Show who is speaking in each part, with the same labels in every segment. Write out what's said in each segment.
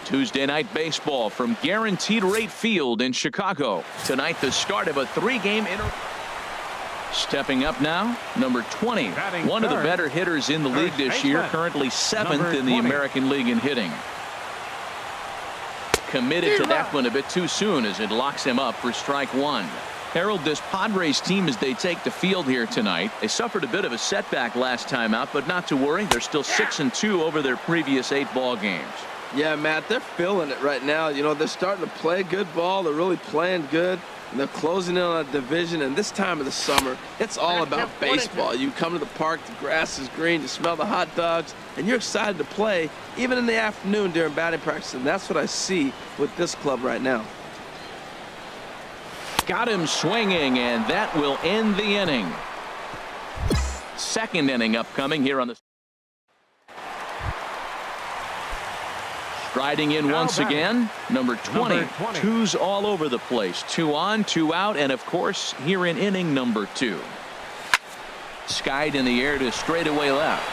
Speaker 1: Tuesday night baseball from Guaranteed Rate Field in Chicago. Tonight, the start of a 3-game Stepping up now, number 20, one of the better hitters in the league this year, currently 7th in the American League in hitting. Committed to that one a bit too soon as it locks him up for strike one. Harold, this Padres team as they take the field here tonight, they suffered a bit of a setback last time out, but not to worry. They're still 6-2 over their previous 8 ball games.
Speaker 2: Yeah, Matt, they're feeling it right now. You know, they're starting to play good ball. They're really playing good. And they're closing in on a division. And this time of the summer, it's all about baseball. You come to the park, the grass is green, you smell the hot dogs, and you're excited to play, even in the afternoon during batting practice. And that's what I see with this club right now.
Speaker 1: Got him swinging, and that will end the inning. Second inning upcoming here on the. Striding in once again, number 20. Twos all over the place. 2 on, 2 out, and of course here in inning number 2. Skied in the air to straightaway left.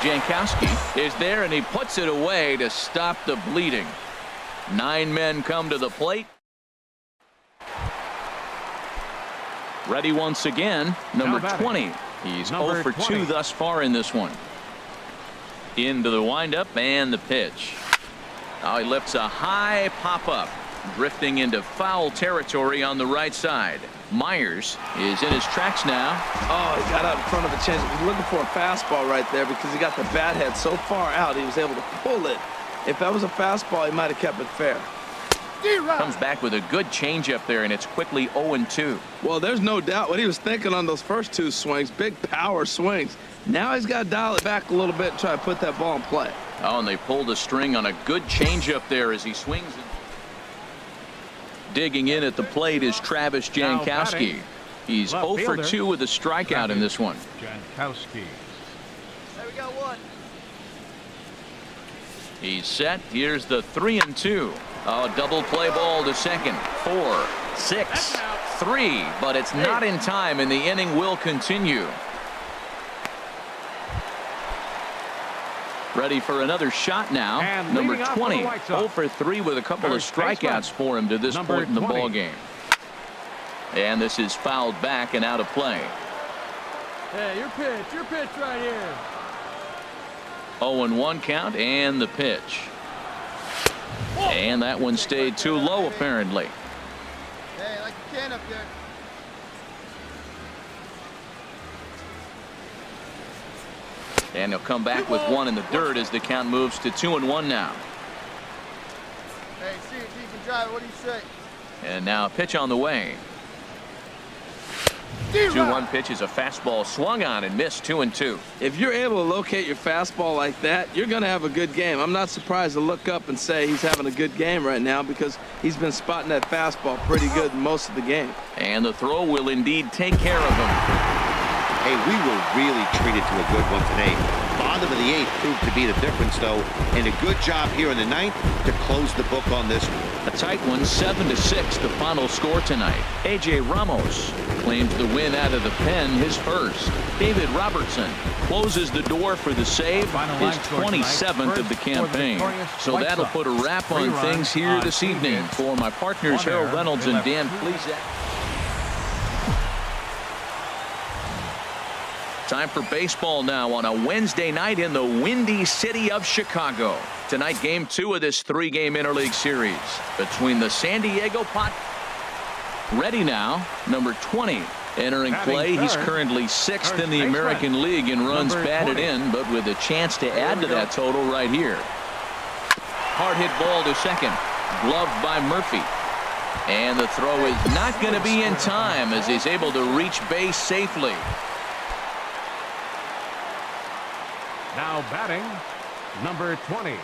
Speaker 1: Jankowski is there, and he puts it away to stop the bleeding. 9 men come to the plate. Ready once again, number 20. He's 0 for 2 thus far in this one. Into the windup and the pitch. Now he lifts a high pop-up, drifting into foul territory on the right side. Myers is in his tracks now.
Speaker 2: Oh, he got out in front of the change. He was looking for a fastball right there because he got the bat head so far out he was able to pull it. If that was a fastball, he might have kept it fair.
Speaker 1: Comes back with a good changeup there, and it's quickly 0-2.
Speaker 2: Well, there's no doubt what he was thinking on those first 2 swings. Big power swings. Now he's got to dial it back a little bit and try to put that ball in play.
Speaker 1: Oh, and they pulled a string on a good changeup there as he swings. Digging in at the plate is Travis Jankowski. He's 0 for 2 with a strikeout in this one.
Speaker 3: Jankowski.
Speaker 4: There we go, 1.
Speaker 1: He's set. Here's the 3-2. Oh, double play ball to second. 4, 6, 3, but it's not in time, and the inning will continue. Ready for another shot now.
Speaker 3: And
Speaker 1: number 20, 0
Speaker 3: 0
Speaker 1: for 3 with a couple of strikeouts for him to this point in the ball game. And this is fouled back and out of play.
Speaker 4: Hey, your pitch right here.
Speaker 1: 0-1 count and the pitch. And that one stayed too low apparently.
Speaker 4: Hey, like a can up there.
Speaker 1: And he'll come back with 1 in the dirt as the count moves to 2-1 now.
Speaker 4: Hey, see if you can drive it. What do you say?
Speaker 1: And now a pitch on the way. 2-1 pitch is a fastball swung on and missed. 2-2.
Speaker 2: If you're able to locate your fastball like that, you're going to have a good game. I'm not surprised to look up and say he's having a good game right now because he's been spotting that fastball pretty good most of the game.
Speaker 1: And the throw will indeed take care of him.
Speaker 5: Hey, we were really treated to a good one today. Bottom of the 8th proved to be the difference, though, and a good job here in the 9th to close the book on this one.
Speaker 1: A tight one, 7-6, the final score tonight. A.J. Ramos claims the win out of the pen, his first. David Robertson closes the door for the save, his 27th of the campaign. So that'll put a wrap on things here this evening. For my partners Harold Reynolds and Dan Plesac. Time for baseball now on a Wednesday night in the windy city of Chicago. Tonight, game 2 of this 3-game interleague series between the San Diego Padres. Ready now, number 20 entering play. He's currently 6th in the American League in runs batted in, but with a chance to add to that total right here. Hard hit ball to second, gloved by Murphy. And the throw is not going to be in time as he's able to reach base safely.
Speaker 3: Now batting, number 20.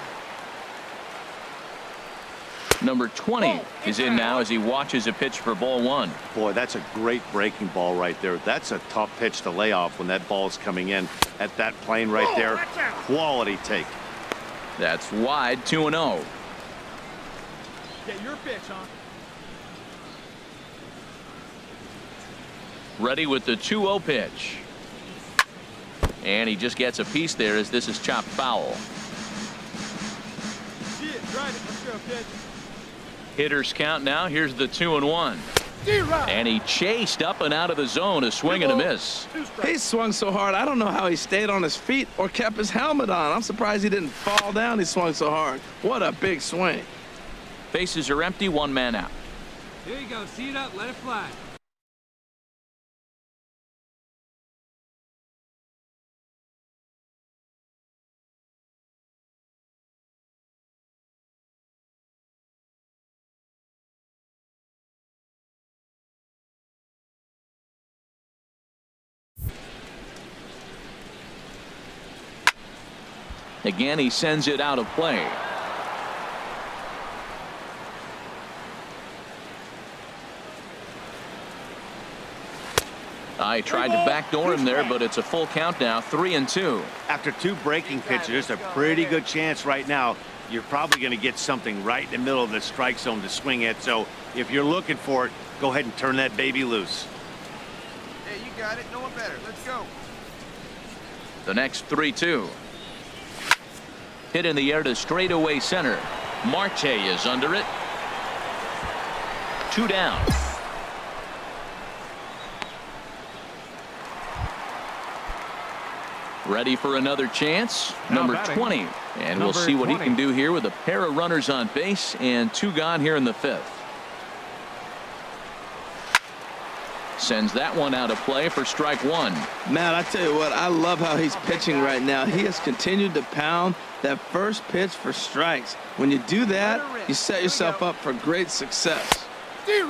Speaker 1: Number 20 is in now as he watches a pitch for ball 1.
Speaker 5: Boy, that's a great breaking ball right there. That's a tough pitch to lay off when that ball is coming in at that plane right there. Quality take.
Speaker 1: That's wide, 2-0.
Speaker 4: Get your pitch, huh?
Speaker 1: Ready with the 2-0 pitch. And he just gets a piece there as this is chopped foul. Hitters count now. Here's the 2-1. And he chased up and out of the zone, a swing and a miss.
Speaker 2: He swung so hard, I don't know how he stayed on his feet or kept his helmet on. I'm surprised he didn't fall down. He swung so hard. What a big swing.
Speaker 1: Bases are empty, one man out.
Speaker 6: Here you go. See it up. Let it fly.
Speaker 1: Again, he sends it out of play. I tried to backdoor him there, but it's a full count now, 3-2.
Speaker 5: After 2 breaking pitches, there's a pretty good chance right now you're probably going to get something right in the middle of the strike zone to swing at. So if you're looking for it, go ahead and turn that baby loose.
Speaker 4: Hey, you got it. No one better. Let's go.
Speaker 1: The next 3-2. Hit in the air to straightaway center. Marte is under it. 2 down. Ready for another chance. Number 20. And we'll see what he can do here with a pair of runners on base and 2 gone here in the 5th. Sends that one out of play for strike 1.
Speaker 2: Matt, I tell you what, I love how he's pitching right now. He has continued to pound that first pitch for strikes. When you do that, you set yourself up for great success.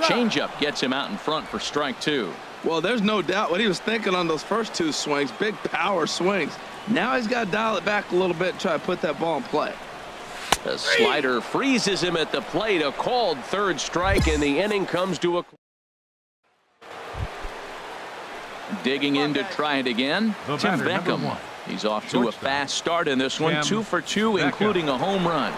Speaker 1: Changeup gets him out in front for strike 2.
Speaker 2: Well, there's no doubt what he was thinking on those first 2 swings. Big power swings. Now he's got to dial it back a little bit and try to put that ball in play.
Speaker 1: The slider freezes him at the plate. A called 3rd strike, and the inning comes to a... Digging in to try it again, Tim Beckham. He's off to a fast start in this one, 2 for 2, including a home run.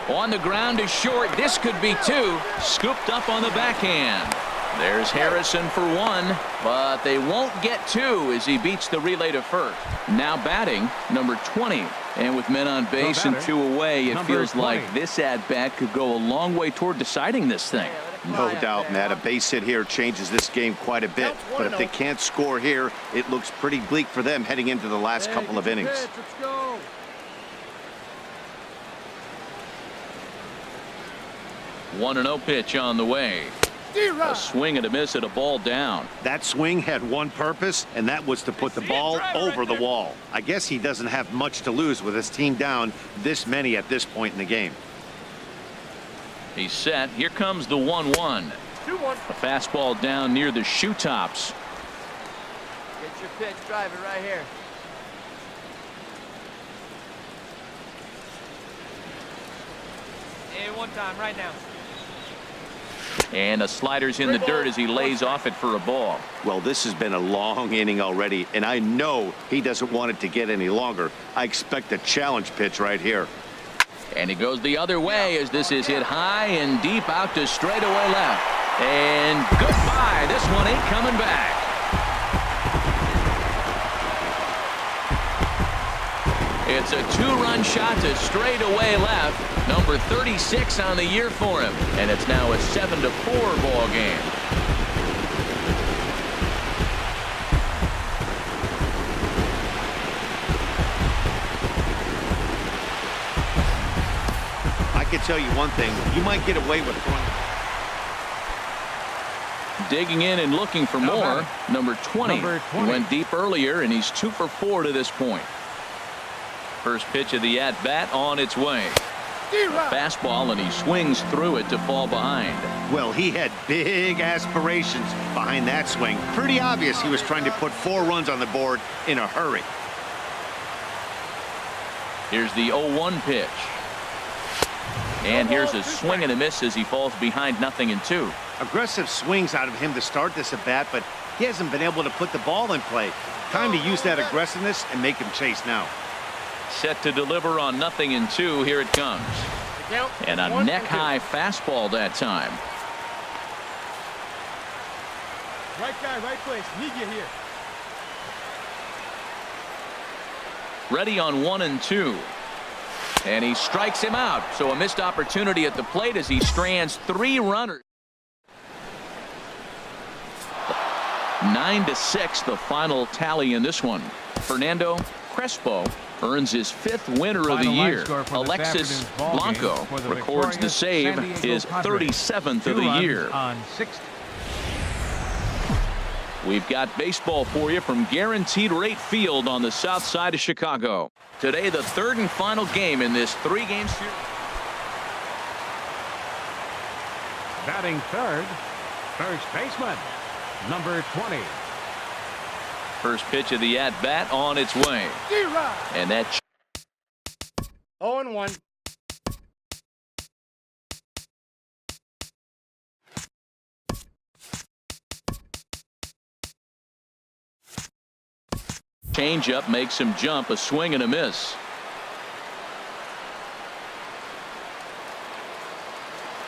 Speaker 1: On the ground to short. This could be 2. Scooped up on the backhand. There's Harrison for 1, but they won't get 2 as he beats the relay to first. Now batting, number 20. And with men on base and 2 away, it feels like this at-bat could go a long way toward deciding this thing.
Speaker 5: No doubt, Matt. A base hit here changes this game quite a bit. But if they can't score here, it looks pretty bleak for them heading into the last couple of innings.
Speaker 4: Let's go.
Speaker 1: 1-0 pitch on the way. A swing and a miss at a ball down.
Speaker 5: That swing had one purpose, and that was to put the ball over the wall. I guess he doesn't have much to lose with his team down this many at this point in the game.
Speaker 1: He's set. Here comes the 1-1. A fastball down near the shoe tops.
Speaker 4: Get your pitch. Drive it right here. Hey, one time, right now.
Speaker 1: And a slider's in the dirt as he lays off it for a ball.
Speaker 5: Well, this has been a long inning already, and I know he doesn't want it to get any longer. I expect a challenge pitch right here.
Speaker 1: And it goes the other way as this is hit high and deep out to straightaway left. And goodbye. This one ain't coming back. It's a 2-run shot to straightaway left. Number 36 on the year for him. And it's now a 7-4 ball game.
Speaker 5: I can tell you one thing. You might get away with throwing.
Speaker 1: Digging in and looking for more. Number 20. He went deep earlier, and he's 2 for 4 to this point. First pitch of the at-bat on its way. A fastball, and he swings through it to fall behind.
Speaker 5: Well, he had big aspirations behind that swing. Pretty obvious he was trying to put 4 runs on the board in a hurry.
Speaker 1: Here's the 0-1 pitch. And here's a swing and a miss as he falls behind 0-2.
Speaker 5: Aggressive swings out of him to start this at bat, but he hasn't been able to put the ball in play. Time to use that aggressiveness and make him chase now.
Speaker 1: Set to deliver on 0-2. Here it comes. And a neck-high fastball that time.
Speaker 4: Right guy, right place. Need you here.
Speaker 1: Ready on 1-2. And he strikes him out. So a missed opportunity at the plate as he strands 3 runners. 9-6 the final tally in this one. Fernando Crespo earns his 5th winner of the year. Alexis Blanco records the save, his 37th of the year. We've got baseball for you from Guaranteed Rate Field on the south side of Chicago. Today, the 3rd and final game in this 3-game series.
Speaker 3: Batting third, first baseman, number 20.
Speaker 1: First pitch of the at-bat on its way. And that
Speaker 4: 0-1.
Speaker 1: changeup makes him jump, a swing and a miss.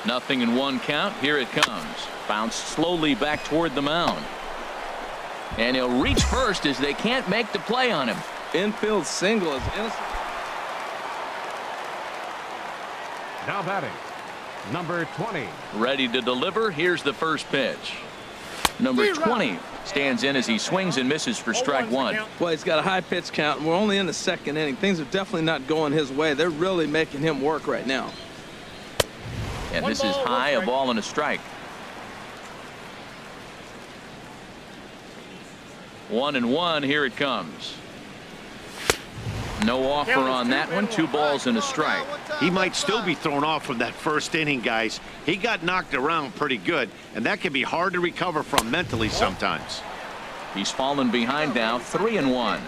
Speaker 1: Nothing in 1 count. Here it comes. Bounced slowly back toward the mound. And he'll reach first as they can't make the play on him.
Speaker 2: Infield single is innocent.
Speaker 3: Now batting, number 20.
Speaker 1: Ready to deliver. Here's the first pitch. Number 20 stands in as he swings and misses for strike 1.
Speaker 2: Well, he's got a high pitch count, and we're only in the 2nd inning. Things are definitely not going his way. They're really making him work right now.
Speaker 1: And this is high, a ball and a strike. 1-1. Here it comes. No offer on that one. 2 balls and a strike.
Speaker 5: He might still be thrown off from that 1st inning, guys. He got knocked around pretty good, and that can be hard to recover from mentally sometimes.
Speaker 1: He's fallen behind now, 3-1.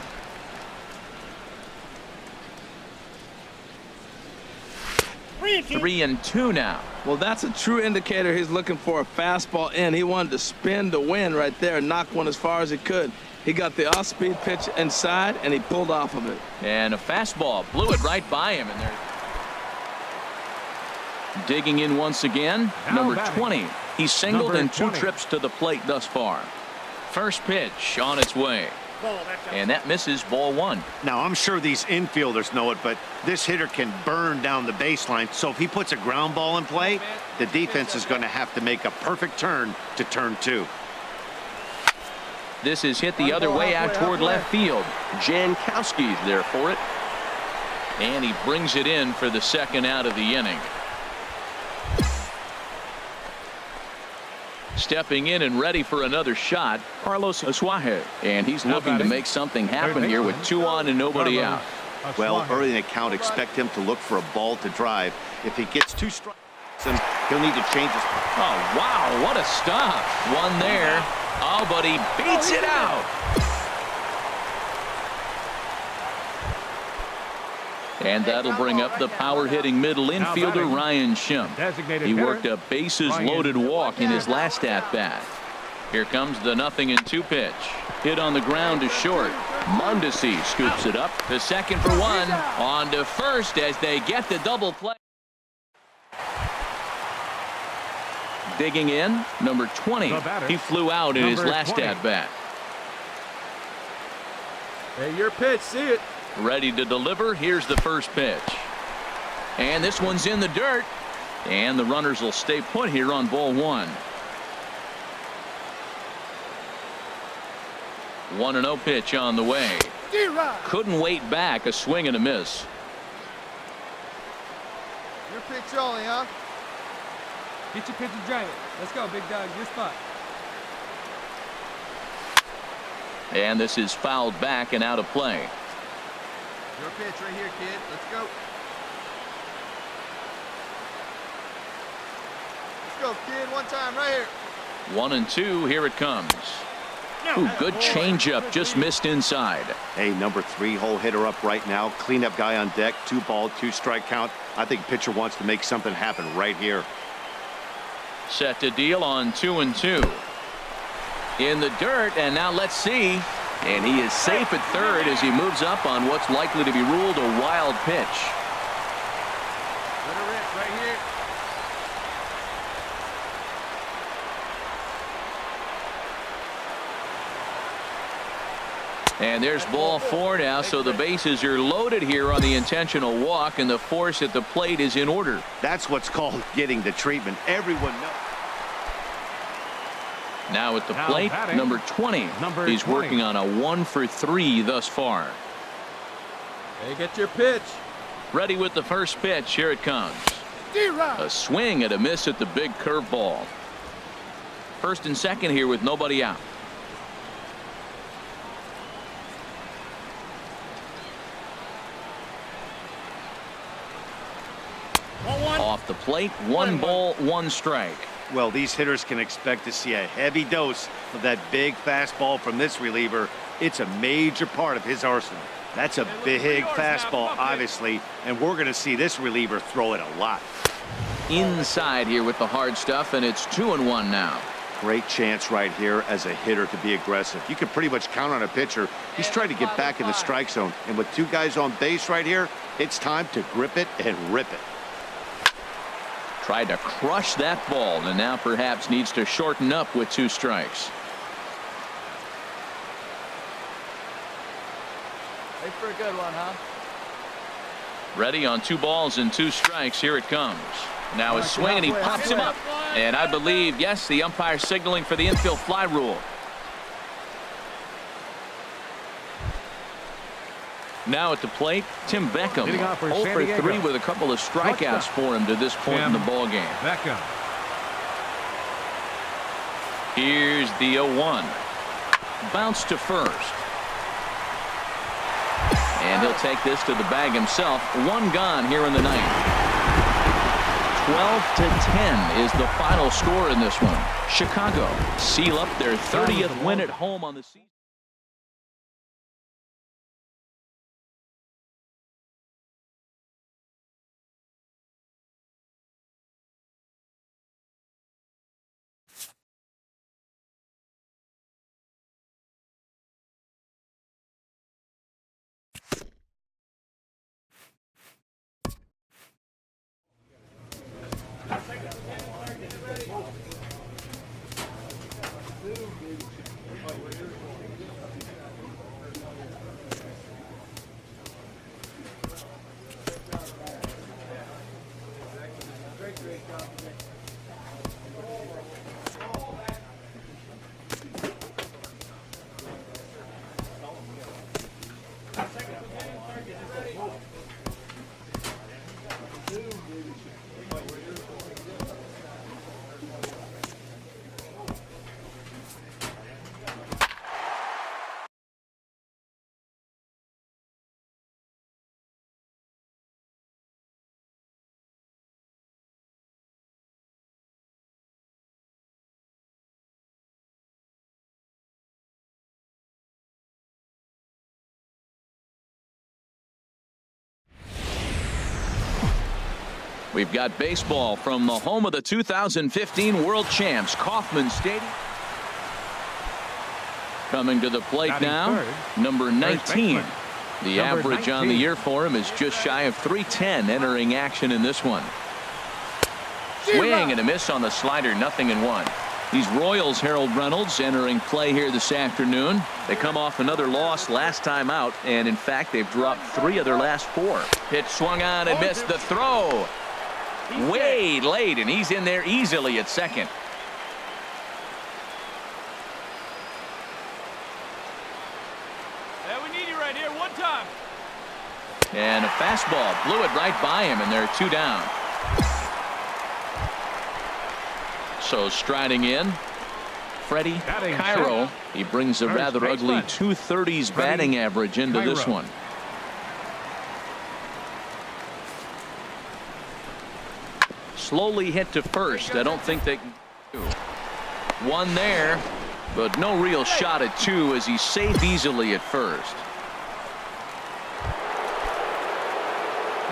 Speaker 1: Three and two now.
Speaker 2: Well, that's a true indicator he's looking for a fastball in. He wanted to spin to win right there and knock one as far as he could. He got the off-speed pitch inside, and he pulled off of it.
Speaker 1: And a fastball blew it right by him. And they're digging in once again. Number 20. He's singled in 2 trips to the plate thus far. First pitch on its way. And that misses, ball 1.
Speaker 5: Now, I'm sure these infielders know it, but this hitter can burn down the baseline. So if he puts a ground ball in play, the defense is going to have to make a perfect turn to turn 2.
Speaker 1: This is hit the other way out toward left field. Jankowski's there for it. And he brings it in for the 2nd out of the inning. Stepping in and ready for another shot, Carlos Asuaje. And he's looking to make something happen here with 2 on and nobody out.
Speaker 5: Well, early in the count, expect him to look for a ball to drive. If he gets 2 strikes, he'll need to change his...
Speaker 1: Oh, wow, what a stop. One there. Oh, but he beats it out. And that'll bring up the power-hitting middle infielder, Ryan Schimpf. He worked a bases-loaded walk in his last at-bat. Here comes the 0-2 pitch. Hit on the ground to short. Mondesi scoops it up to second for 1. On to first as they get the double play. Digging in, number 20. He flew out in his last at-bat.
Speaker 2: Hey, your pitch, see it.
Speaker 1: Ready to deliver. Here's the first pitch. And this one's in the dirt. And the runners will stay put here on ball 1. 1-0 pitch on the way. Couldn't wait back. A swing and a miss.
Speaker 4: Your pitch only, huh?
Speaker 6: Get your pitch and drive it. Let's go, big dog. Your spot.
Speaker 1: And this is fouled back and out of play.
Speaker 4: Your pitch right here, kid. Let's go. Let's go, kid. One time right here.
Speaker 1: 1-2. Here it comes. Ooh, good changeup. Just missed inside.
Speaker 5: Hey, number 3 hole hitter up right now. Cleanup guy on deck. 2 ball, 2 strike count. I think pitcher wants to make something happen right here.
Speaker 1: Set to deal on 2-2. In the dirt, and now let's see. And he is safe at third as he moves up on what's likely to be ruled a wild pitch.
Speaker 4: Let her rip right here.
Speaker 1: And there's ball 4 now, so the bases are loaded here on the intentional walk, and the force at the plate is in order.
Speaker 5: That's what's called getting the treatment. Everyone knows.
Speaker 1: Now at the plate, number 20. He's working on a 1 for 3 thus far.
Speaker 2: Hey, get your pitch.
Speaker 1: Ready with the first pitch. Here it comes. A swing and a miss at the big curveball. First and second here with nobody out. Off the plate, 1 ball, 1 strike.
Speaker 5: Well, these hitters can expect to see a heavy dose of that big fastball from this reliever. It's a major part of his arsenal. That's a big fastball, obviously, and we're going to see this reliever throw it a lot.
Speaker 1: Inside here with the hard stuff, and it's 2-1 now.
Speaker 5: Great chance right here as a hitter to be aggressive. You can pretty much count on a pitcher. He's trying to get back in the strike zone, and with 2 guys on base right here, it's time to grip it and rip it.
Speaker 1: Tried to crush that ball, and now perhaps needs to shorten up with 2 strikes.
Speaker 4: Wait for a good one, huh?
Speaker 1: Ready on 2 balls and 2 strikes. Here it comes. Now a swing, and he pops him up. And I believe, yes, the umpire signaling for the infield fly rule. Now at the plate, Tim Beckham, 0 for 3 with a couple of strikeouts for him to this point in the ball game.
Speaker 3: Beckham.
Speaker 1: Here's the 0-1. Bounce to first. And he'll take this to the bag himself. 1 gone here in the ninth. 12-10 is the final score in this one. Chicago seal up their 30th win at home on the season. We've got baseball from the home of the 2015 World Champs, Kauffman Stadium. Coming to the plate now, number 19. The average on the year for him is just shy of 310 entering action in this one. Swing and a miss on the slider, 0-1. These Royals, Harold Reynolds, entering play here this afternoon. They come off another loss last time out, and in fact, they've dropped 3 of their last 4. Pitch swung on and missed. The throw way late, and he's in there easily at second.
Speaker 6: Yeah, we need you right here. 1 time.
Speaker 1: And a fastball blew it right by him, and they're 2 down. So striding in, Freddie Cairo. He brings a rather ugly 230s batting average into this one. Slowly hit to first. I don't think they can do. 1 there, but no real shot at 2 as he's safe easily at first.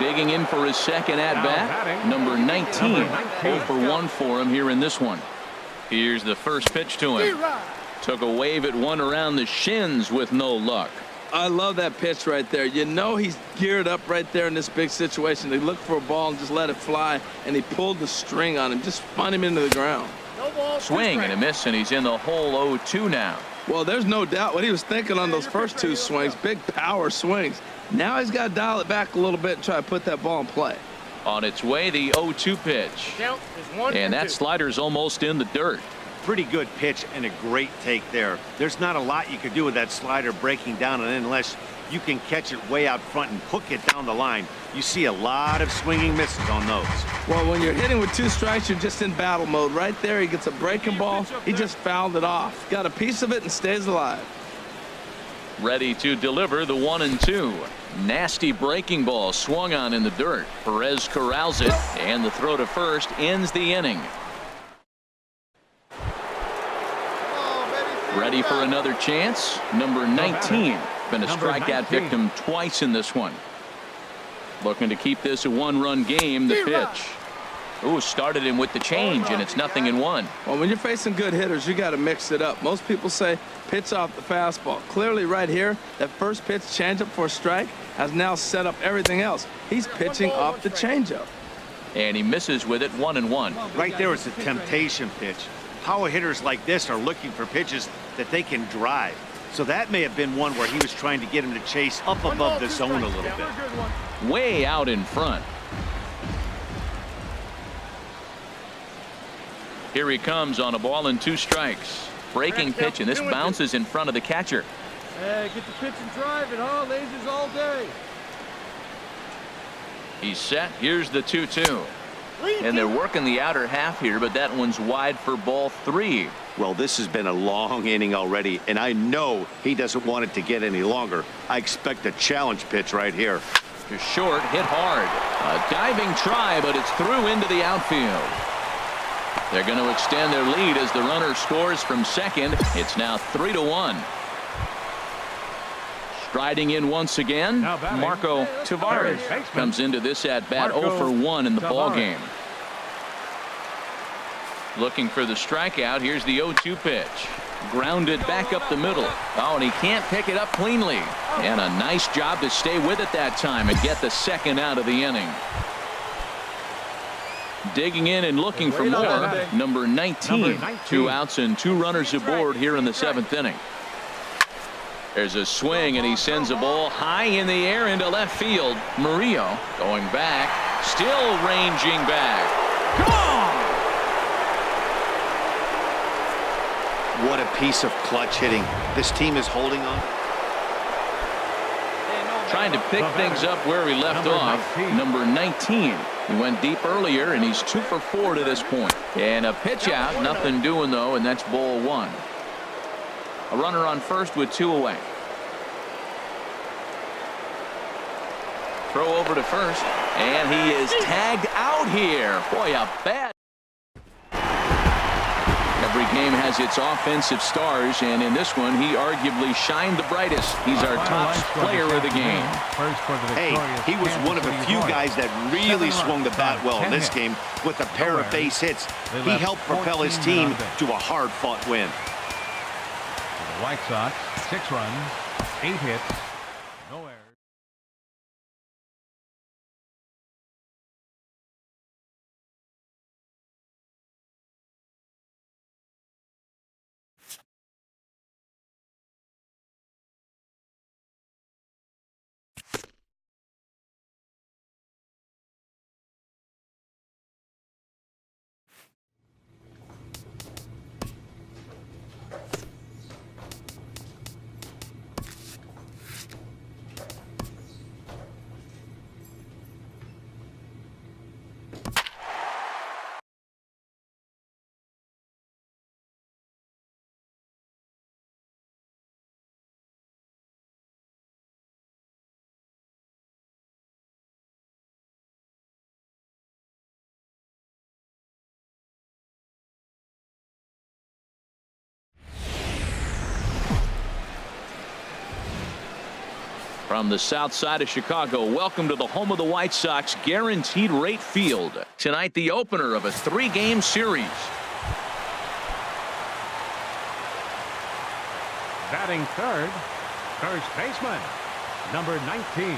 Speaker 1: Digging in for his second at-bat, number 19. 0 for 1 for him here in this one. Here's the first pitch to him. Took a wave at 1 around the shins with no luck.
Speaker 2: I love that pitch right there. You know he's geared up right there in this big situation. They look for a ball and just let it fly, and he pulled the string on him. Just spun him into the ground.
Speaker 1: Swing and a miss, and he's in the hole 0-2 now.
Speaker 2: Well, there's no doubt what he was thinking on those first two swings. Big power swings. Now he's got to dial it back a little bit and try to put that ball in play.
Speaker 1: On its way, the 0-2 pitch. And that slider's almost in the dirt.
Speaker 5: Pretty good pitch and a great take there. There's not a lot you could do with that slider breaking down, and unless you can catch it way out front and hook it down the line, you see a lot of swinging misses on those.
Speaker 2: Well, when you're hitting with 2 strikes, you're just in battle mode. Right there, he gets a breaking ball. He just fouled it off. Got a piece of it and stays alive.
Speaker 1: Ready to deliver the 1-2. Nasty breaking ball swung on in the dirt. Perez corrals it, and the throw to first ends the inning. Ready for another chance. Number 19. Been a strikeout victim twice in this one. Looking to keep this a 1-run game. The pitch. Ooh, started him with the change, and it's 0-1.
Speaker 2: Well, when you're facing good hitters, you got to mix it up. Most people say pitch off the fastball. Clearly right here, that first pitch changeup for a strike has now set up everything else. He's pitching off the changeup.
Speaker 1: And he misses with it. 1-1.
Speaker 5: Right there is a temptation pitch. Power hitters like this are looking for pitches that they can drive. So that may have been one where he was trying to get him to chase up above the zone a little bit.
Speaker 1: Way out in front. Here he comes on a ball and 2 strikes. Breaking pitch, and this bounces in front of the catcher.
Speaker 4: Hey, get the pitch and drive it, huh? Lasers all day.
Speaker 1: He's set. Here's the 2-2. And they're working the outer half here, but that one's wide for ball 3.
Speaker 5: Well, this has been a long inning already, and I know he doesn't want it to get any longer. I expect a challenge pitch right here.
Speaker 1: To short, hit hard. A diving try, but it's through into the outfield. They're going to extend their lead as the runner scores from second. It's now 3-1. Striding in once again, Marco Tavares comes into this at bat 0 for 1 in the ball game. Looking for the strikeout. Here's the 0-2 pitch. Grounded back up the middle. Oh, and he can't pick it up cleanly. And a nice job to stay with it that time and get the second out of the inning. Digging in and looking for more. Number 19. 2 outs and 2 runners aboard here in the 7th inning. There's a swing, and he sends a ball high in the air into left field. Murillo going back, still ranging back. Gone!
Speaker 5: What a piece of clutch hitting. This team is holding on.
Speaker 1: Trying to pick things up where he left off. Number 19. He went deep earlier, and he's 2 for 4 to this point. And a pitch out, nothing doing though, and that's ball 1. A runner on first with 2 away. Throw over to first, and he is tagged out here. Boy, a bad. Every game has its offensive stars, and in this one, he arguably shined the brightest. He's our top player of the game.
Speaker 5: Hey, he was one of a few guys that really swung the bat well in this game with a pair of base hits. He helped propel his team to a hard-fought win.
Speaker 3: The White Sox, 6 runs, 8 hits, no errors.
Speaker 1: From the south side of Chicago, welcome to the home of the White Sox, Guaranteed Rate Field. Tonight, the opener of a 3-game series.
Speaker 3: Batting third, first baseman, number 19.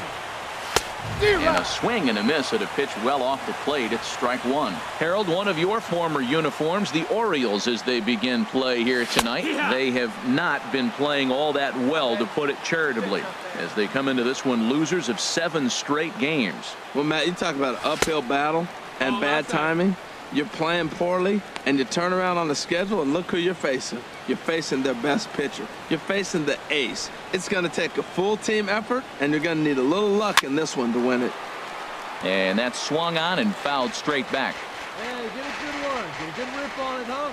Speaker 1: And a swing and a miss at a pitch well off the plate. It's strike one. Harold, one of your former uniforms, the Orioles, as they begin play here tonight. They have not been playing all that well, to put it charitably, as they come into this one losers of 7 straight games.
Speaker 2: Well, Matt, you talk about an uphill battle and bad timing. You're playing poorly, and you turn around on the schedule, and look who you're facing. You're facing their best pitcher. You're facing the ace. It's going to take a full team effort, and you're going to need a little luck in this one to win it.
Speaker 1: And that swung on and fouled straight back.
Speaker 4: Hey, get a good one. Get a good rip on it, huh?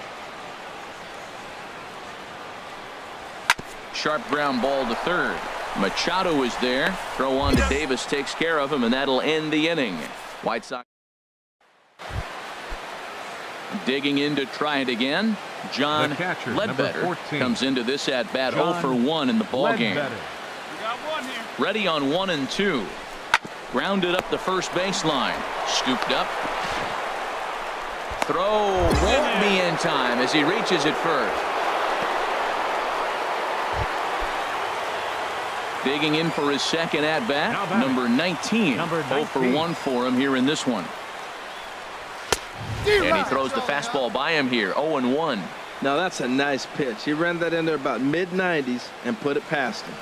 Speaker 1: Sharp ground ball to third. Machado is there. Throw on to Davis takes care of him, and that'll end the inning. White Sox digging in to try it again. John
Speaker 3: catcher,
Speaker 1: Ledbetter comes into this at bat 0 for 1 in the ball game. Ready on 1 and 2. Grounded up the first baseline. Scooped up. Throw won't be in time as he reaches it first. Digging in for his second at bat, number 19. 0 for 1 for him here in this one. And he throws the fastball by him here. 0 and 1.
Speaker 2: Now that's a nice pitch. He ran that in there about mid-90s and put it past him.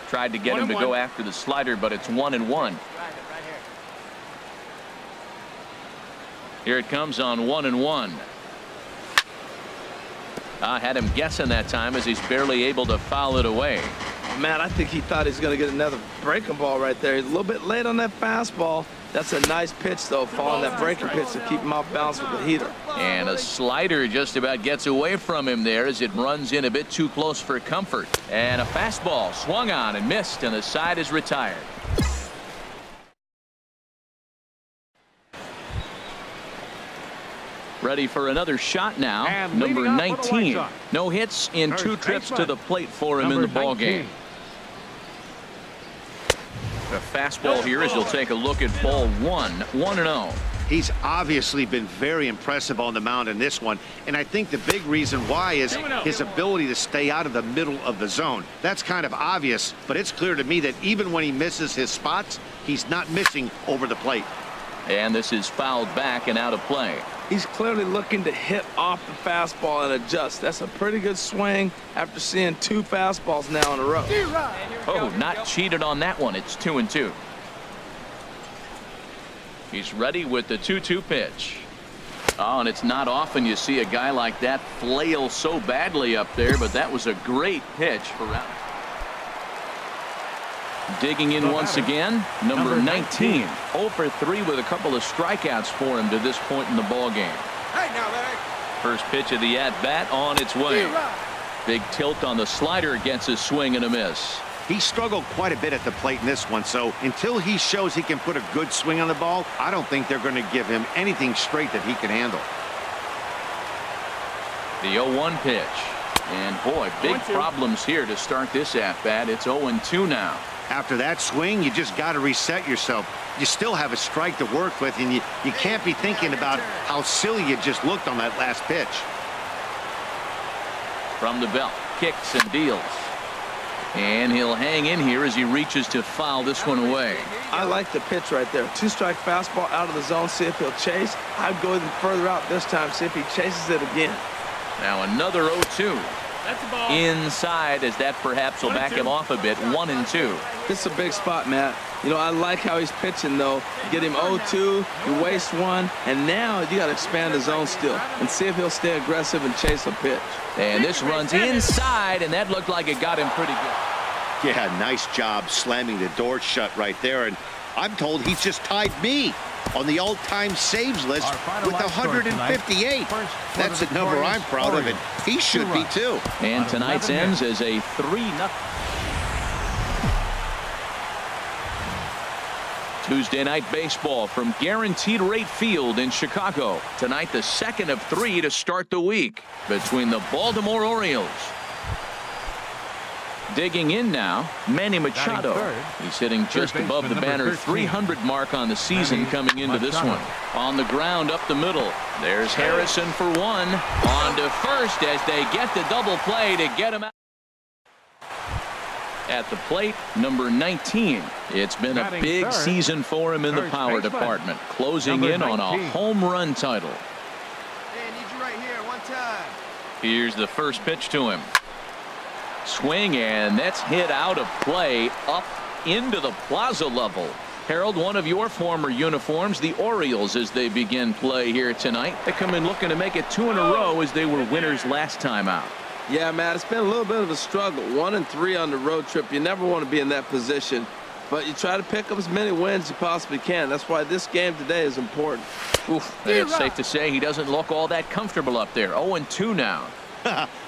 Speaker 1: Tried to get him to go after the slider, but it's 1 and 1. Here it comes on 1 and 1. Had him guessing that time as he's barely able to foul it away.
Speaker 2: Matt, I think he thought he was going to get another breaking ball right there. He's a little bit late on that fastball. That's a nice pitch, though, following that breaking pitch to keep him off balance with the heater.
Speaker 1: And a slider just about gets away from him there as it runs in a bit too close for comfort. And a fastball swung on and missed, and the side is retired. Ready for another shot now.
Speaker 3: And
Speaker 1: number
Speaker 3: leading off for the
Speaker 1: 19.
Speaker 3: White Sox.
Speaker 1: No hits in
Speaker 3: First
Speaker 1: 2 trips
Speaker 3: baseman,
Speaker 1: to the plate for him in the
Speaker 3: number
Speaker 1: ball
Speaker 3: 19.
Speaker 1: game. A fastball here as he'll take a look at ball 1. 1-0.
Speaker 5: He's obviously been very impressive on the mound in this one, and I think the big reason why is his ability to stay out of the middle of the zone. That's kind of obvious, but it's clear to me that even when he misses his spots, he's not missing over the plate.
Speaker 1: And this is fouled back and out of play.
Speaker 2: He's clearly looking to hit off the fastball and adjust. That's a pretty good swing after seeing 2 fastballs now in a row.
Speaker 1: Oh, not cheated on that one. It's 2 and 2. He's ready with the 2-2 pitch. Oh, and it's not often you see a guy like that flail so badly up there, but that was a great pitch for Round. Digging in once again, number 19. 0 for 3 with a couple of strikeouts for him to this point in the ball game.
Speaker 4: Hey, now, Larry.
Speaker 1: First pitch of the at-bat on its way. Big tilt on the slider gets a swing and a miss.
Speaker 5: He struggled quite a bit at the plate in this one, so until he shows he can put a good swing on the ball, I don't think they're going to give him anything straight that he can handle.
Speaker 1: The 0-1 pitch. And boy, big problems here to start this at-bat. It's 0-2 now.
Speaker 5: After that swing, you just got to reset yourself. You still have a strike to work with, and you can't be thinking about how silly you just looked on that last pitch.
Speaker 1: From the belt, kicks and deals. And he'll hang in here as he reaches to foul this one away.
Speaker 2: I like the pitch right there. 2-strike fastball out of the zone, see if he'll chase. I'd go even further out this time, see if he chases it again.
Speaker 1: Now another 0-2.
Speaker 6: That's the ball.
Speaker 1: Inside, as that perhaps will back him off a bit. 1-2.
Speaker 2: This is a big spot, Matt. You know, I like how he's pitching, though. Get him 0-2, you waste 1, and now you got to expand the zone still and see if he'll stay aggressive and chase a pitch.
Speaker 1: And this runs inside, and that looked like it got him pretty good.
Speaker 5: Yeah, nice job slamming the door shut right there. And I'm told he's just tied me on the all-time saves list with 158. That's a number I'm proud of, and he should be too.
Speaker 1: And tonight's ends as a 3-0. Tuesday night baseball from Guaranteed Rate Field in Chicago. Tonight, the second of 3 to start the week between the Baltimore Orioles. Digging in now, Manny Machado. He's hitting just above the banner 300 mark on the season coming into this one. On the ground up the middle. There's Harrison for 1. On to first as they get the double play to get him out. At the plate, number 19. It's been a
Speaker 3: Batting
Speaker 1: big
Speaker 3: third,
Speaker 1: season for him in the
Speaker 3: first
Speaker 1: power
Speaker 3: baseman,
Speaker 1: department, closing
Speaker 3: number
Speaker 1: in on a
Speaker 3: 19.
Speaker 1: home run title.
Speaker 4: Hey, I need you right here, one time.
Speaker 1: Here's the first pitch to him. Swing, and that's hit out of play up into the plaza level. Harold, one of your former uniforms, the Orioles, as they begin play here tonight. They come in looking to make it 2 in a row as they were winners last time out.
Speaker 2: Yeah, Matt, it's been a little bit of a struggle. 1-3 on the road trip. You never want to be in that position, but you try to pick up as many wins as you possibly can. That's why this game today is important.
Speaker 1: Oof, it's safe to say he doesn't look all that comfortable up there. 0-2 now.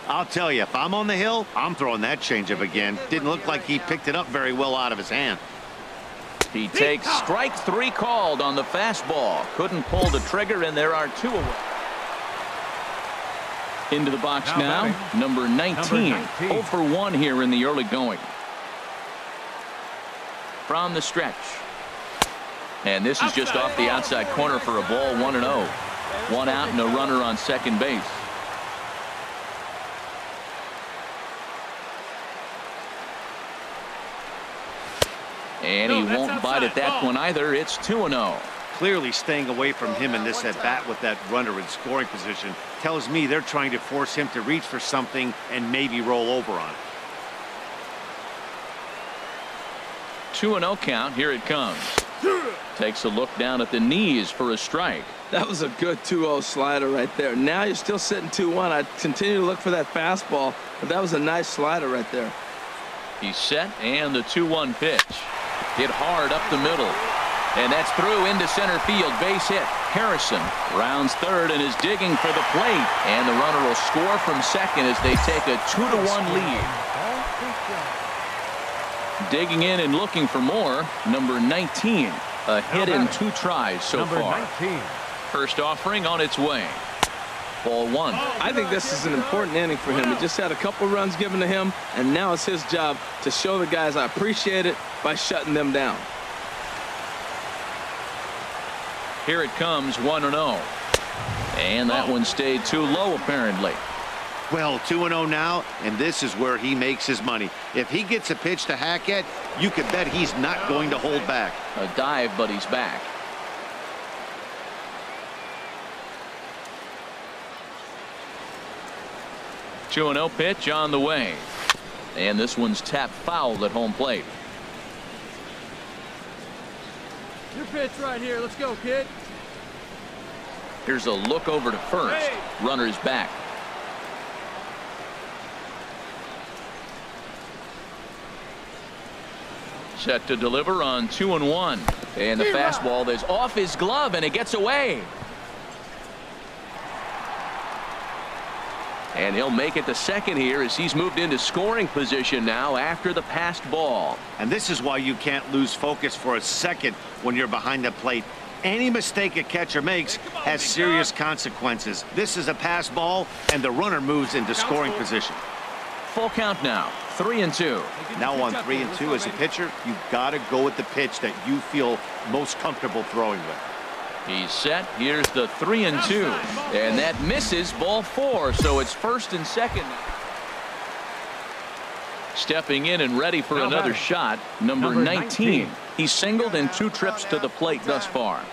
Speaker 5: I'll tell you, if I'm on the hill, I'm throwing that changeup again. Didn't look like he picked it up very well out of his hand.
Speaker 1: He takes strike 3 called on the fastball. Couldn't pull the trigger, and there are 2 away. Into the box now, number 19. 0 for 1 here in the early going. From the stretch. And this is just off the outside corner for a ball, 1-0. 1 out and a runner on second base. And he won't bite at that one either. It's 2-0.
Speaker 5: Clearly staying away from him in this at-bat with that runner in scoring position tells me they're trying to force him to reach for something and maybe roll over on it.
Speaker 1: 2-0 count. Here it comes. Takes a look down at the knees for a strike.
Speaker 2: That was a good 2-0 slider right there. Now you're still sitting 2-1. I'd continue to look for that fastball, but that was a nice slider right there.
Speaker 1: He's set, and the 2-1 pitch. Hit hard up the middle. And that's through into center field. Base hit. Harrison rounds third and is digging for the plate. And the runner will score from second as they take a 2-1 lead. Digging in and looking for more, number 19. A hit in 2 tries so far.
Speaker 3: 19.
Speaker 1: First offering on its way. Ball 1.
Speaker 2: I think this is an important inning for him. He just had a couple runs given to him, and now it's his job to show the guys I appreciate it by shutting them down.
Speaker 1: Here it comes, 1-0. And that one stayed too low, apparently.
Speaker 5: Well, 2-0 now, and this is where he makes his money. If he gets a pitch to hack at, you can bet he's not going to hold back.
Speaker 1: A dive, but he's back. Two 2-0 pitch on the way. And this one's tapped foul at home plate.
Speaker 6: Your pitch right here. Let's go, kid.
Speaker 1: Here's a look over to first. Runner's back. Set to deliver on 2-1. And the fastball is off his glove, and it gets away. And he'll make it to second here as he's moved into scoring position now after the passed ball.
Speaker 5: And this is why you can't lose focus for a second when you're behind the plate. Any mistake a catcher makes has serious consequences. This is a pass ball, and the runner moves into scoring position.
Speaker 1: Full count now, 3-2.
Speaker 5: Now on 3-2 as a pitcher, you've got to go with the pitch that you feel most comfortable throwing with.
Speaker 1: He's set. Here's the 3-2. And that misses, ball 4. So it's first and second. Stepping in and ready for another shot, number 19. He's singled in 2 trips to the plate thus far.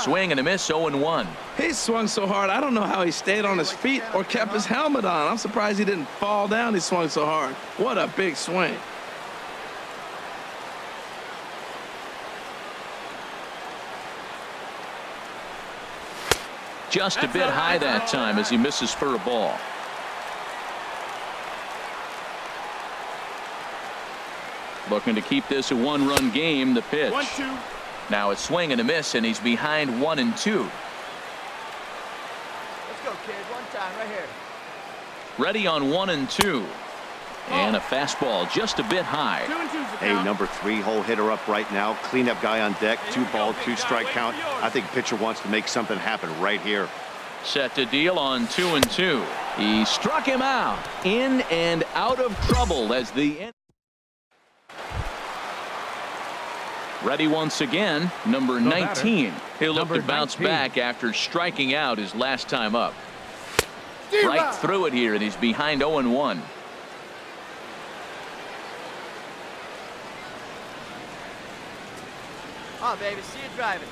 Speaker 1: Swing and a miss, 0-1.
Speaker 2: He swung so hard, I don't know how he stayed on his feet or kept his helmet on. I'm surprised he didn't fall down. He swung so hard. What a big swing.
Speaker 1: Just a bit high that time as he misses for a ball. Looking to keep this a 1-run game. The pitch.
Speaker 4: 1-2.
Speaker 1: Now a swing and a miss, and he's behind 1-2.
Speaker 4: Let's go, kid. One time right here.
Speaker 1: Ready on 1-2. And a fastball just a bit high.
Speaker 4: 2-2's the
Speaker 5: Hey,
Speaker 4: count.
Speaker 5: number 3 hole hitter up right now. Cleanup guy on deck. 2-ball, 2-strike count. I think pitcher wants to make something happen right here.
Speaker 1: Set to deal on 2-2. He struck him out. In and out of trouble as the end. Ready once again, number 19. He'll look to bounce back after striking out his last time up. Right through it here, and he's behind 0-1.
Speaker 4: Oh, baby, see you driving.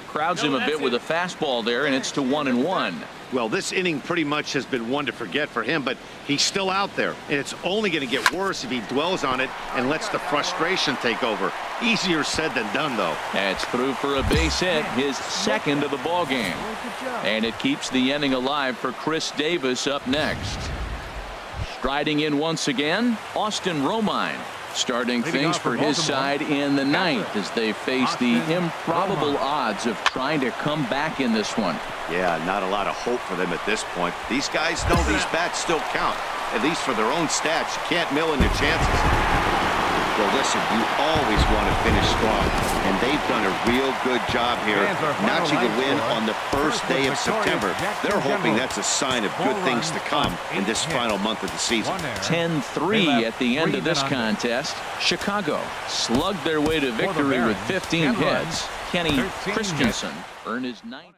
Speaker 1: Crowds him a bit with a fastball there, and it's to 1-1.
Speaker 5: Well, this inning pretty much has been one to forget for him, but he's still out there, and it's only going to get worse if he dwells on it and lets the frustration take over. Easier said than done, though.
Speaker 1: That's through for a base hit, his second of the ball game. And it keeps the inning alive for Chris Davis up next. Striding in once again, Austin Romine. Starting things for his side in the ninth as they face the improbable odds of trying to come back in this one.
Speaker 5: Yeah, not a lot of hope for them at this point. These guys know these bats still count, at least for their own stats. You can't mill in your chances. Well, listen, you always want to finish strong, and they've done a real good job here, notching a win on the first day of September. They're hoping that's a sign of good things to come in this final month of the season.
Speaker 1: 10-3 at the end of this contest. Chicago slugged their way to victory with 15 hits. Kenny Christensen earned his ninth.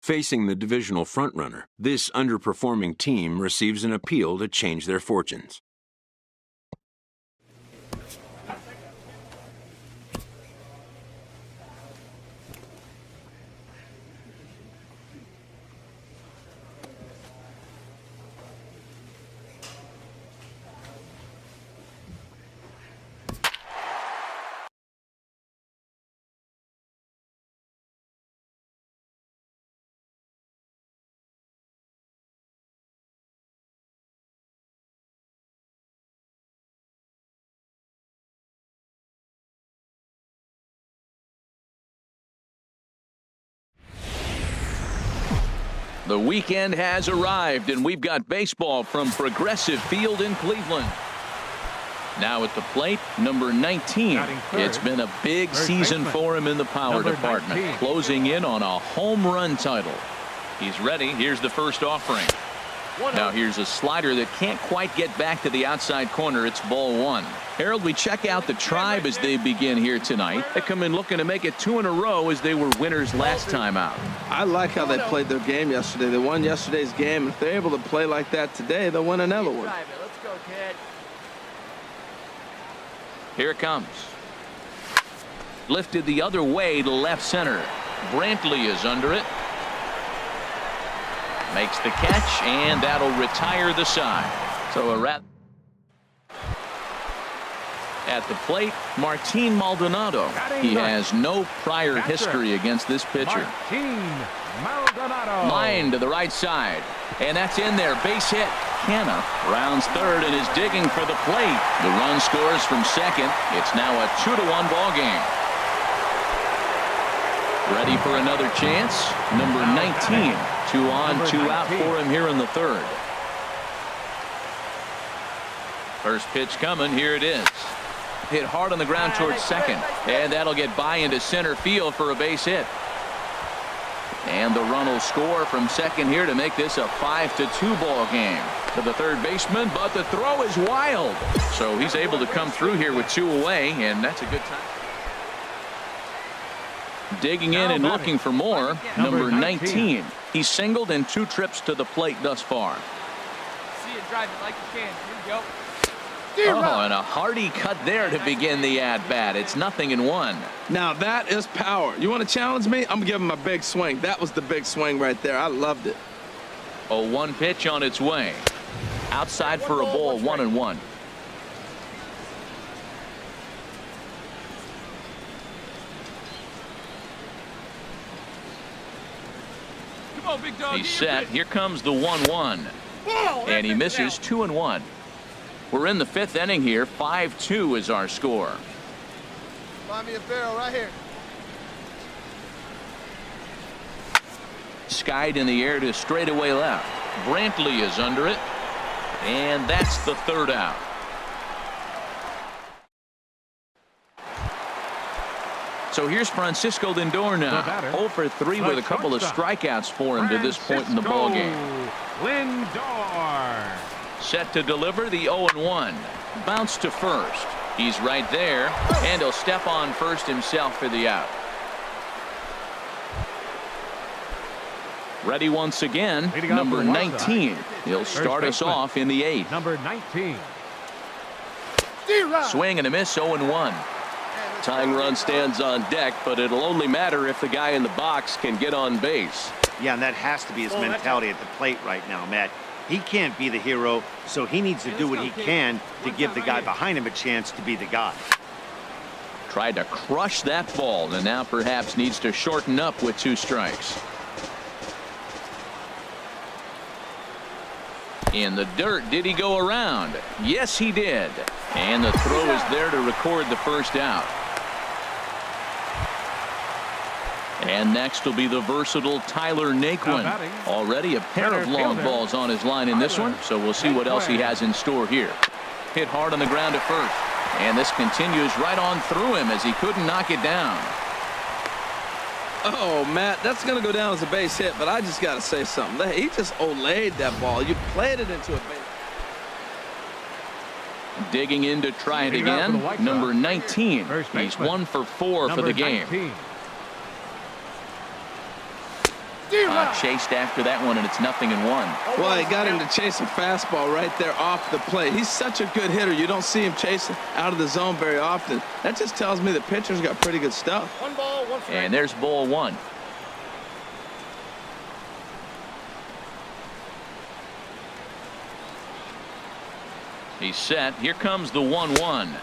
Speaker 7: Facing the divisional frontrunner, this underperforming team receives an appeal to change their fortunes.
Speaker 1: The weekend has arrived, and we've got baseball from Progressive Field in Cleveland. Now at the plate, number 19. It's been a big season for him in the power department, closing in on a home run title. He's ready. Here's the first offering. Now here's a slider that can't quite get back to the outside corner. It's ball one. Harold, we check out the Tribe as they begin here tonight. They come in looking to make it 2 in a row as they were winners last time out.
Speaker 2: I like how they played their game yesterday. They won yesterday's game. If they're able to play like that today, they'll win another one.
Speaker 4: Let's go, kid.
Speaker 1: Here it comes. Lifted the other way to left center. Brantley is under it. Makes the catch, and that'll retire the side. So a wrap. At the plate, Martin Maldonado. He has no prior history against this pitcher. Line to the right side, and that's in there. Base hit. Canna rounds third and is digging for the plate. The run scores from second. It's now a 2-1 ball game. Ready for another chance. Number 19. 2 on, 2 out for him here in the third. First pitch coming. Here it is. Hit hard on the ground towards second, and that'll get by into center field for a base hit. And the run will score from second here to make this a 5-2 ball game. To the third baseman, but the throw is wild. So he's able to come through here with 2 away, and that's a good time. Digging in and looking for more, number 19. He's singled in 2 trips to the plate thus far.
Speaker 4: See you drive it like you can. Here we go.
Speaker 1: Oh, and a hearty cut there to begin the at-bat. It's 0-1.
Speaker 2: Now that is power. You want to challenge me? I'm going to give him a big swing. That was the big swing right there. I loved it.
Speaker 1: A 1 pitch on its way. Outside for a ball, 1-1.
Speaker 6: Come on, big dog.
Speaker 1: He's set. Here comes the 1-1. And he misses 2-1. We're in the 5th inning here. 5-2 is our score.
Speaker 4: Find me a barrel right here.
Speaker 1: Skied in the air to straightaway left. Brantley is under it. And that's the 3rd out. So here's Francisco Lindor now. 0 for 3 with a couple of strikeouts for him to this point in the ballgame.
Speaker 3: Lindor.
Speaker 1: Set to deliver the 0-1. Bounce to first. He's right there, and he'll step on first himself for the out. Ready once again, number 19. He'll start us off in the 8th.
Speaker 3: Number 19.
Speaker 1: Swing and a miss, 0-1.
Speaker 8: Tying run stands on deck, but it'll only matter if the guy in the box can get on base.
Speaker 5: Yeah, and that has to be his mentality at the plate right now, Matt. He can't be the hero, so he needs to do what he can to give the guy behind him a chance to be the guy.
Speaker 1: Tried to crush that ball, and now perhaps needs to shorten up with 2 strikes. In the dirt, did he go around? Yes, he did. And the throw is there to record the first out. And next will be the versatile Tyler Naquin. Already a pair of long balls on his line in this one, so we'll see what else he has in store here. Hit hard on the ground at first. And this continues right on through him as he couldn't knock it down.
Speaker 2: Oh, Matt, that's going to go down as a base hit, but I just got to say something. He just olayed that ball. You played it into a base.
Speaker 1: Digging in to try it again. Number 19. He's 1 for 4 for the game. Chased after that one, and it's 0-1.
Speaker 2: Well, he got him to chase a fastball right there off the plate. He's such a good hitter. You don't see him chasing out of the zone very often. That just tells me the pitcher's got pretty good stuff.
Speaker 4: 1 ball, 1 strike.
Speaker 1: And there's ball 1. He's set. Here comes the 1-1. A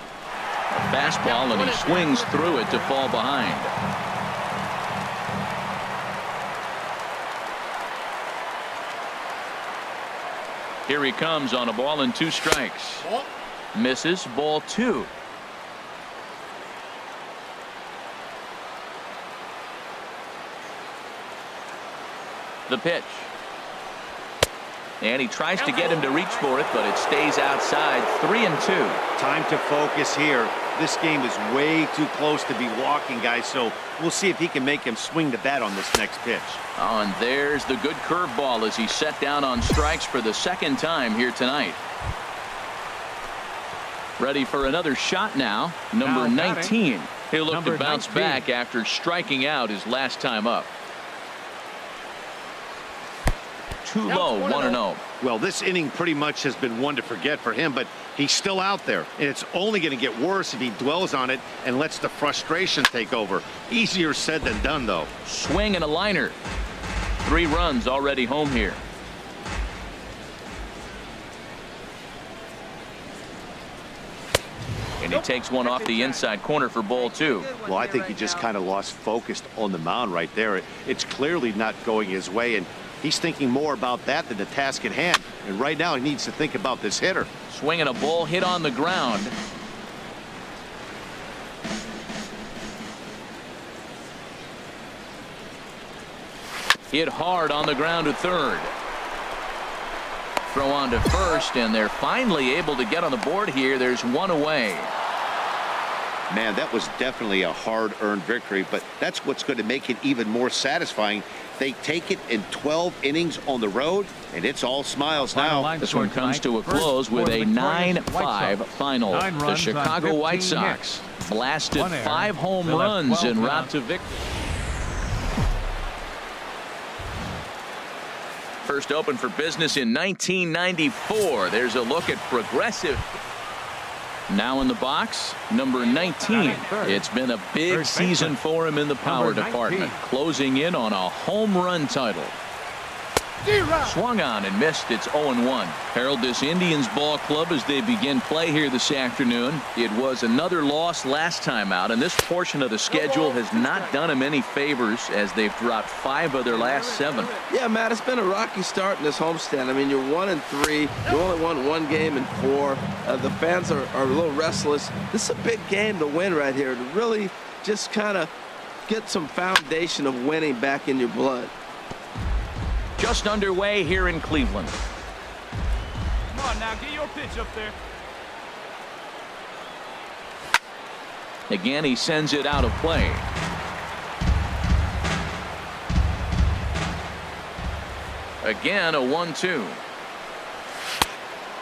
Speaker 1: fastball, and he swings through it to fall behind. Here he comes on a ball and 2 strikes. Misses, ball 2. The pitch. And he tries to get him to reach for it, but it stays outside. 3-2.
Speaker 5: Time to focus here. This game is way too close to be walking, guys, so we'll see if he can make him swing the bat on this next pitch.
Speaker 1: Oh, and there's the good curveball as he's set down on strikes for the 2nd time here tonight. Ready for another shot now. Number 19. He'll look to bounce back after striking out his last time up. Too low, 1-0.
Speaker 5: Well, this inning pretty much has been one to forget for him, but he's still out there, and it's only going to get worse if he dwells on it and lets the frustration take over. Easier said than done, though.
Speaker 1: Swing and a liner. 3 runs already home here. And he takes one off the inside corner for ball 2.
Speaker 5: Well, I think he just kind of lost focus on the mound right there. It's clearly not going his way, and he's thinking more about that than the task at hand. And right now he needs to think about this hitter.
Speaker 1: Swinging a ball hit on the ground. Hit hard on the ground to third. Throw on to first, and they're finally able to get on the board here. There's 1 away.
Speaker 5: Man, that was definitely a hard-earned victory, but that's what's going to make it even more satisfying. They take it in 12 innings on the road, and it's all smiles now.
Speaker 1: This one comes to a close with a 9-5 final. The Chicago White Sox blasted 5 home runs en route to victory. First opened for business in 1994. There's a look at progressive. Now in the box, number 19. It's been a big season for him in the power department, closing in on a home run title. Swung on and missed. It's 0-1. Harold, this Indians ball club, as they begin play here this afternoon, it was another loss last time out, and this portion of the schedule has not done them any favors as they've dropped 5 of their last 7.
Speaker 2: Yeah, Matt, it's been a rocky start in this homestand. I mean, you're 1-3. You only won 1 game in 4. The fans are a little restless. This is a big game to win right here, to really just kind of get some foundation of winning back in your blood.
Speaker 1: Just underway here in Cleveland.
Speaker 6: Come on now, get your pitch up there.
Speaker 1: Again, he sends it out of play. Again, a 1-2.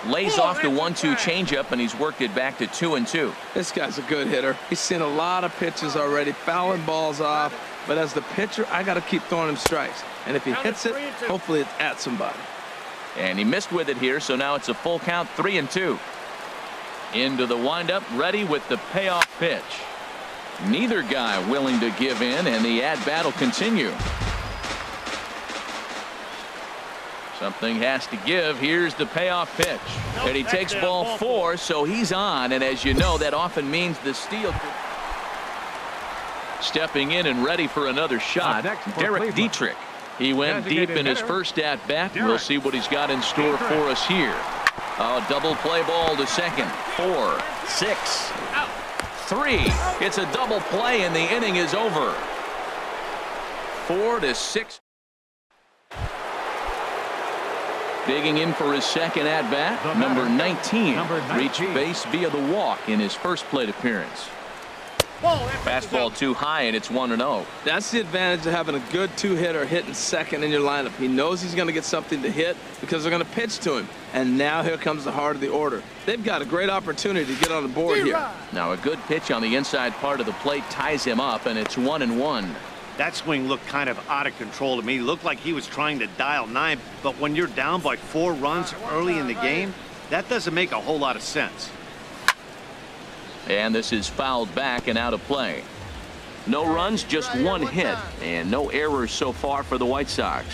Speaker 1: Lays off the 1-2 changeup, and he's worked it back to 2-2.
Speaker 2: This guy's a good hitter. He's seen a lot of pitches already, fouling balls off. But as the pitcher, I got to keep throwing him strikes. And if he hits it, hopefully it's at somebody.
Speaker 1: And he missed with it here, so now it's a full count, 3-2. Into the windup, ready with the payoff pitch. Neither guy willing to give in, and the at-bat will continue. Something has to give. Here's the payoff pitch. And he takes ball 4, so he's on. And as you know, that often means the steal. Stepping in and ready for another shot, Derek Dietrich. He went deep in his first at-bat. We'll see what he's got in store for us here. A double play ball to second. 4, 6, 3. It's a double play, and the inning is over. 4-6. Digging in for his second at-bat, number 19 reached base via the walk in his first plate appearance. Fastball too high, and it's 1-0.
Speaker 2: That's the advantage of having a good two-hitter hitting second in your lineup. He knows he's going to get something to hit because they're going to pitch to him. And now here comes the heart of the order. They've got a great opportunity to get on the board here.
Speaker 1: Now a good pitch on the inside part of the plate ties him up, and it's 1-1.
Speaker 5: That swing looked kind of out of control to me. It looked like he was trying to dial 9, but when you're down by 4 runs early in the game, that doesn't make a whole lot of sense.
Speaker 1: And this is fouled back and out of play. No runs, just 1 hit, and no errors so far for the White Sox.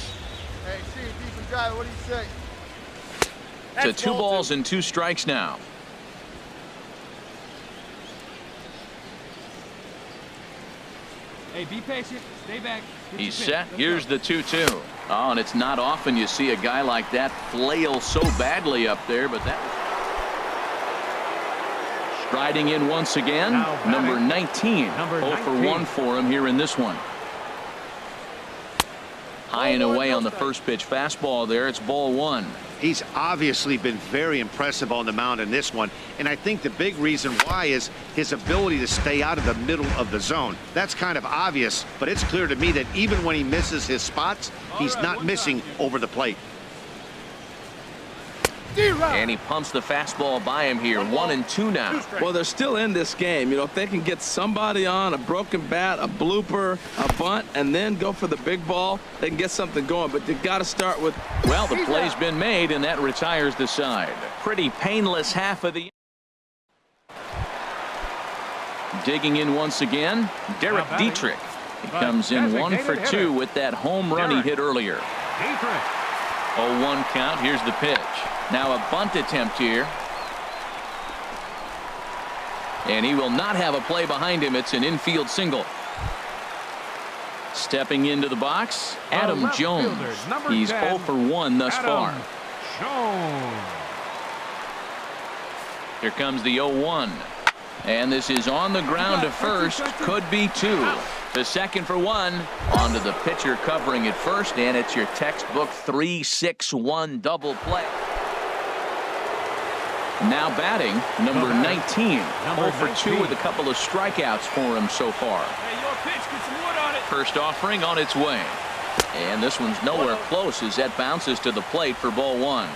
Speaker 4: Hey, see if you can drive it. What do you say?
Speaker 1: To 2 balls and 2 strikes now.
Speaker 6: Hey, be patient. Stay back.
Speaker 1: He's set. Here's the 2-2. Oh, and it's not often you see a guy like that flail so badly up there, but that was... Striding in once again, number 19. 0 for 1 for him here in this one. High and away on the first pitch fastball there. It's ball 1.
Speaker 5: He's obviously been very impressive on the mound in this one, and I think the big reason why is his ability to stay out of the middle of the zone. That's kind of obvious, but it's clear to me that even when he misses his spots, he's not missing over the plate.
Speaker 1: And he pumps the fastball by him here. 1-2 now.
Speaker 2: Well, they're still in this game. You know, if they can get somebody on a broken bat, a blooper, a bunt, and then go for the big ball, they can get something going. But they've got to start with...
Speaker 1: Well, the play's been made, and that retires the side. Pretty painless half of the... Digging in once again, Derek Dietrich. He comes in 1 for 2 with that home run he hit earlier. 0-1 count. Here's the pitch. Now a bunt attempt here. And he will not have a play behind him. It's an infield single. Stepping into the box, Adam Jones. He's 0 for 1 thus far. Here comes the 0-1. And this is on the ground to first. Could be 2. The second for 1. Onto the pitcher covering at first. And it's your textbook 3-6-1 double play. Now batting, number 19. 0 for 2 with a couple of strikeouts for him so far. First offering on its way. And this one's nowhere close as that bounces to the plate for ball 1.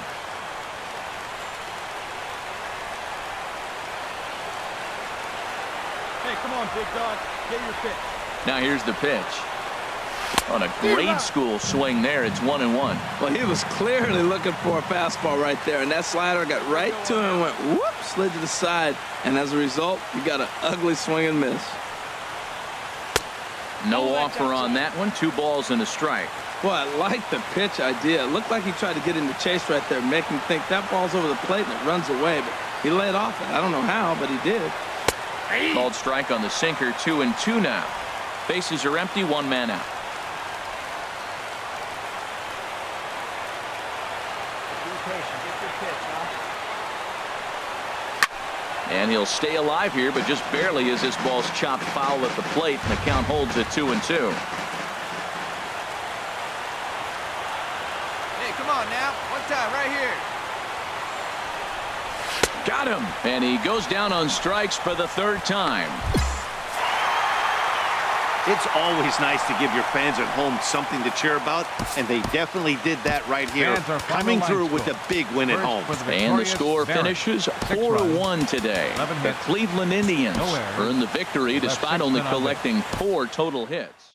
Speaker 4: Hey, come on, big dog. Get your pitch.
Speaker 1: Now here's the pitch. On a grade school swing there, it's 1-1.
Speaker 2: Well, he was clearly looking for a fastball right there, and that slider got right to him and went whoop, slid to the side, and as a result, you got an ugly swing and miss.
Speaker 1: No offer on that one. 2 balls and a strike.
Speaker 2: Well, I like the pitch idea. It looked like he tried to get into chase right there, make him think that ball's over the plate and it runs away, but he laid off it. I don't know how, but he did.
Speaker 1: Called strike on the sinker. 2-2 now. Bases are empty. 1 man out. And he'll stay alive here, but just barely as this ball's chopped foul at the plate, and the count holds at 2-2.
Speaker 4: Hey, come on now. One time, right here.
Speaker 1: Got him. And he goes down on strikes for the 3rd time.
Speaker 5: It's always nice to give your fans at home something to cheer about, and they definitely did that right here, coming through with a big win at home.
Speaker 1: And the score finishes 4-1 today. The Cleveland Indians earn the victory despite only collecting 4 total hits.